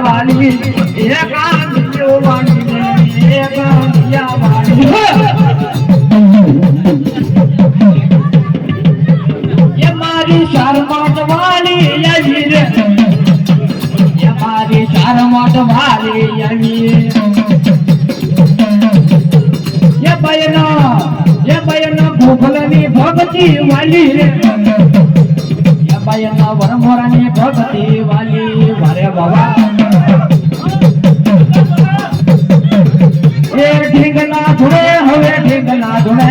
વાલી એકાંતિયો વાલી એકાંતિયા વાલી એ મારી શરમત વાલી આવી રે એ મારી શરમત વાલી આવી એ બયનો ભૂખલની ભક્તિ વાલી રે એ બયનો વરમોરાની ભક્તિ વાલી વારે બાબા એ ઢીંગલા ધૂળે હવે ઢીંગલા ધૂળે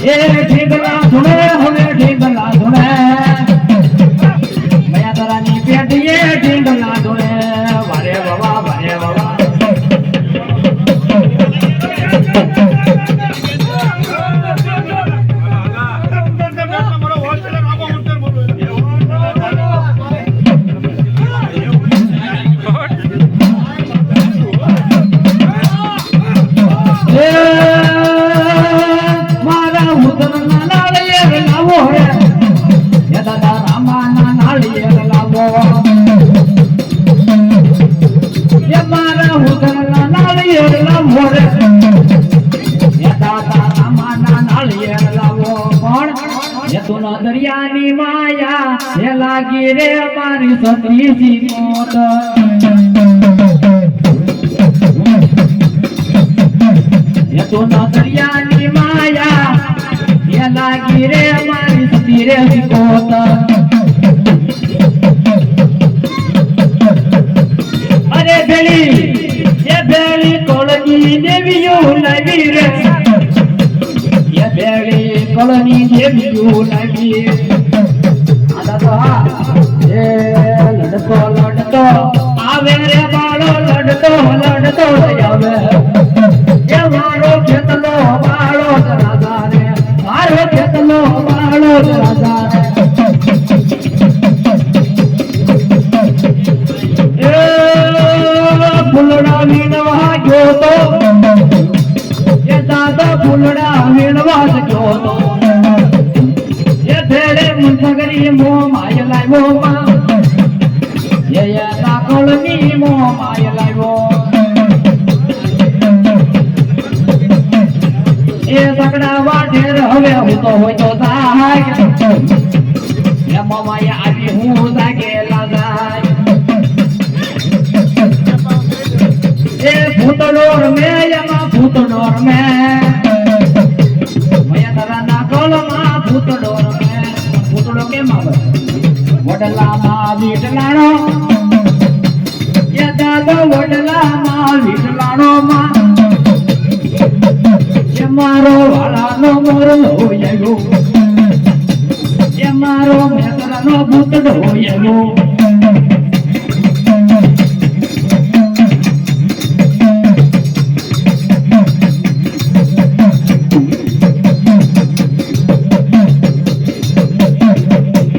એ ઢીંગલા ધૂળે હવે ઢીંગલા ધૂળે મયાદરાની પેટીએ ઢીંગલા ધૂળે વારે બાબા વારે બાબા મારા ઉદરના નાળિયેર લાવો હે એ દાદા રામાના નાળિયેર લાવો એ મારા ઉદરના નાળિયેર લાવો રે એ દાદા રામાના નાળિયેર લાવો પણ એ તો ના દરિયાની માયા એ લાગી રે મારી સતીજી મોત એ તો ના દરિયાની માયા એ લાગી રે મારી સતી રે વિકોત અરે ભેળી કોળની દેવીઓ લાવી રે એ ભેળી કોળની દેવીઓ લાવી આદા તો હા એ લડતો આવે રે બાળો લડતો આવે એ મારો ખેતલો બાળો રાજા રે મારો ખેતલો બાળો રાજા રે એ ફૂલડા વીણવા ગયો તો એ દાદા ફૂલડા વીણવા ગયો તો એ ભેળે મુંસગરી મો માય લાવ્યો માં એ દાખલની મો માય લાવ્યો એ સકડા વાઢેર હવે હું તો હોય તો થાય એમાં માયા આવી હું જાગેલા જાય એ ભૂતડોર મે એમાં ભૂતડોર મે મયા તારાના કોલમાં ભૂતડોર મે ભૂતડો કેમ આવે વડલામાં વીટલાણો એ દાદો વડલામાં વીટલાણો માં મારો વાળાનો મોરલો આવ્યો એ મારો મેતરાનો ભૂતડો આવ્યો